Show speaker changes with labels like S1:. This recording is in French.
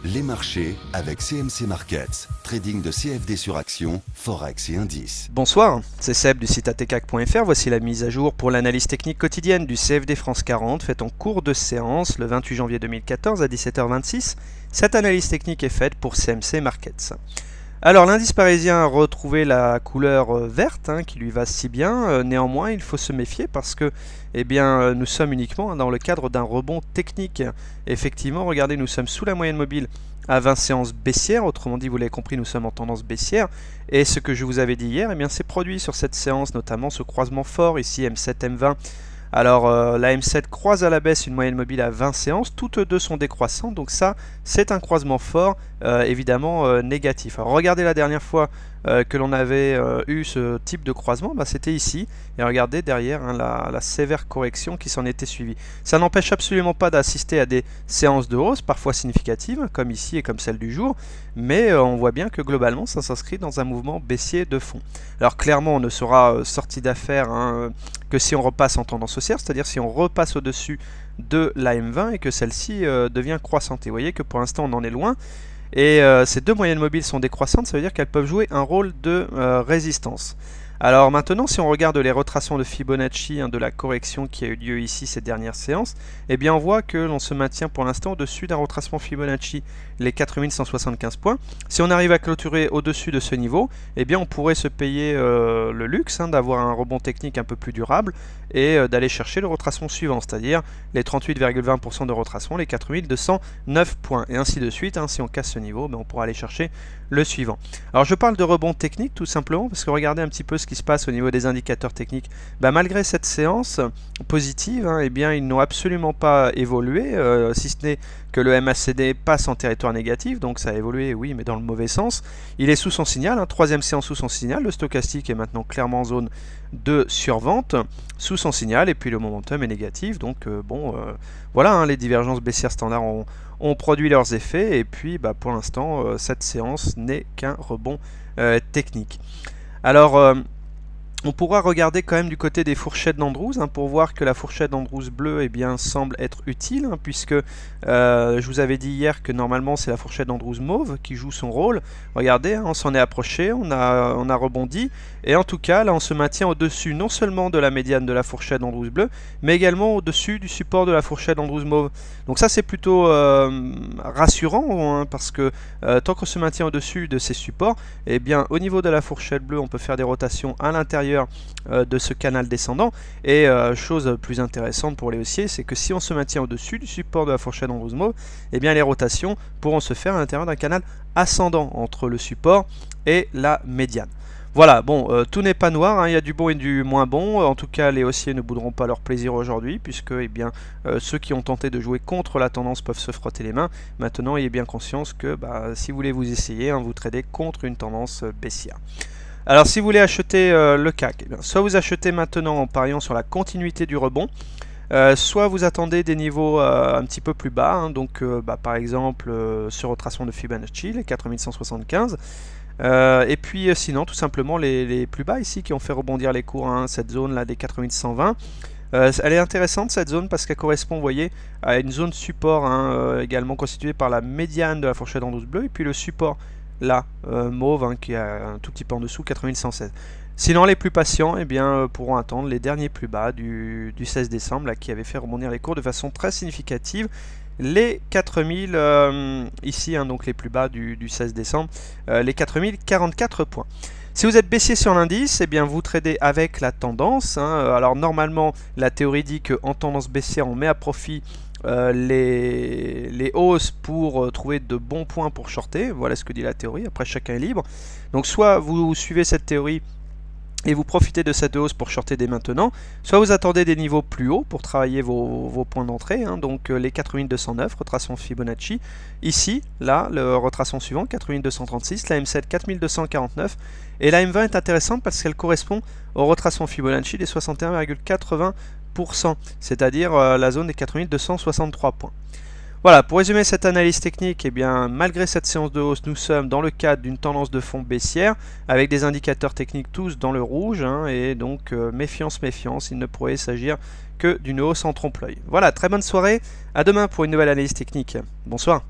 S1: Les marchés avec CMC Markets, trading de CFD sur action, forex et indices.
S2: Bonsoir, c'est Seb du site atcac.fr. Voici la mise à jour pour l'analyse technique quotidienne du CFD France 40 faite en cours de séance le 28 janvier 2014 à 17h26. Cette analyse technique est faite pour CMC Markets. Alors l'indice parisien a retrouvé la couleur verte qui lui va si bien, néanmoins il faut se méfier parce que nous sommes uniquement dans le cadre d'un rebond technique. Effectivement, regardez, nous sommes sous la moyenne mobile à 20 séances baissières, autrement dit vous l'avez compris, nous sommes en tendance baissière, et ce que je vous avais dit hier, s'est produit sur cette séance, notamment ce croisement fort ici M7 M20. Alors la M7 croise à la baisse une moyenne mobile à 20 séances, toutes deux sont décroissantes, donc ça c'est un croisement fort, évidemment négatif. Alors regardez la dernière fois que l'on avait eu ce type de croisement, c'était ici, et regardez derrière la sévère correction qui s'en était suivie. Ça n'empêche absolument pas d'assister à des séances de hausse, parfois significatives, comme ici et comme celle du jour, mais on voit bien que globalement ça s'inscrit dans un mouvement baissier de fond. Alors clairement on ne sera sorti d'affaire que si on repasse en tendance haussière, c'est-à-dire si on repasse au-dessus de la M20 et que celle-ci devient croissante. Et vous voyez que pour l'instant on en est loin, et ces deux moyennes mobiles sont décroissantes, ça veut dire qu'elles peuvent jouer un rôle de résistance. Alors maintenant, si on regarde les retracements de Fibonacci de la correction qui a eu lieu ici ces dernières séances, on voit que l'on se maintient pour l'instant au-dessus d'un retracement Fibonacci, les 4175 points. Si on arrive à clôturer au-dessus de ce niveau, on pourrait se payer le luxe d'avoir un rebond technique un peu plus durable et d'aller chercher le retracement suivant, c'est-à-dire les 38,20% de retracement, les 4209 points, et ainsi de suite. Si on casse ce niveau, on pourra aller chercher le suivant. Alors je parle de rebond technique tout simplement parce que regardez un petit peu ce qui se passe au niveau des indicateurs techniques. Malgré cette séance positive, ils n'ont absolument pas évolué, si ce n'est que le MACD passe en territoire négatif, donc ça a évolué, oui, mais dans le mauvais sens. Il est sous son signal, troisième séance sous son signal, le stochastique est maintenant clairement en zone de survente, sous son signal, et puis le momentum est négatif, donc voilà, les divergences baissières standards ont produit leurs effets, et puis pour l'instant, cette séance n'est qu'un rebond technique. Alors, on pourra regarder quand même du côté des fourchettes d'Andrews pour voir que la fourchette d'Andrews bleue semble être utile, puisque je vous avais dit hier que normalement c'est la fourchette d'Andrews mauve qui joue son rôle. Regardez, on s'en est approché, on a rebondi, et en tout cas là on se maintient au-dessus non seulement de la médiane de la fourchette d'Andrews bleue, mais également au-dessus du support de la fourchette d'Andrews mauve. Donc ça c'est plutôt rassurant, parce que tant qu'on se maintient au-dessus de ces supports, au niveau de la fourchette bleue on peut faire des rotations à l'intérieur de ce canal descendant, et chose plus intéressante pour les haussiers, c'est que si on se maintient au-dessus du support de la fourchette d'Andrews mauve, les rotations pourront se faire à l'intérieur d'un canal ascendant entre le support et la médiane. Voilà, tout n'est pas noir, il y a du bon et du moins bon. En tout cas, les haussiers ne bouderont pas leur plaisir aujourd'hui, puisque ceux qui ont tenté de jouer contre la tendance peuvent se frotter les mains. Maintenant, ayez bien conscience que si vous voulez vous essayer, vous tradez contre une tendance baissière. Alors si vous voulez acheter le CAC, soit vous achetez maintenant en pariant sur la continuité du rebond, soit vous attendez des niveaux un petit peu plus bas, par exemple ce retracement de Fibonacci, les 4175, et puis sinon tout simplement les plus bas ici qui ont fait rebondir les cours, cette zone là des 4120. Elle est intéressante cette zone parce qu'elle correspond, vous voyez, à une zone support également constituée par la médiane de la fourchette d'Andrews bleue et puis le support là, mauve, qui est un tout petit peu en dessous, 4116. Sinon, les plus patients pourront attendre les derniers plus bas du 16 décembre, qui avait fait rebondir les cours de façon très significative. Les 4000, ici, donc les plus bas du 16 décembre, les 4044 points. Si vous êtes baissier sur l'indice, vous tradez avec la tendance. Alors normalement, la théorie dit qu'en tendance baissière, on met à profit les hausses pour trouver de bons points pour shorter. Voilà ce que dit la théorie, après chacun est libre. Donc soit vous suivez cette théorie et vous profitez de cette hausse pour shorter dès maintenant, soit vous attendez des niveaux plus hauts pour travailler vos points d'entrée, donc les 4209, retracement Fibonacci, ici, là, le retracement suivant, 4236, la M7 4249, et la M20 est intéressante parce qu'elle correspond au retracement Fibonacci des 61,80%, c'est-à-dire la zone des 4263 points. Voilà, pour résumer cette analyse technique, malgré cette séance de hausse, nous sommes dans le cadre d'une tendance de fond baissière, avec des indicateurs techniques tous dans le rouge, et donc méfiance, méfiance, il ne pourrait s'agir que d'une hausse en trompe-l'œil. Voilà, très bonne soirée, à demain pour une nouvelle analyse technique. Bonsoir.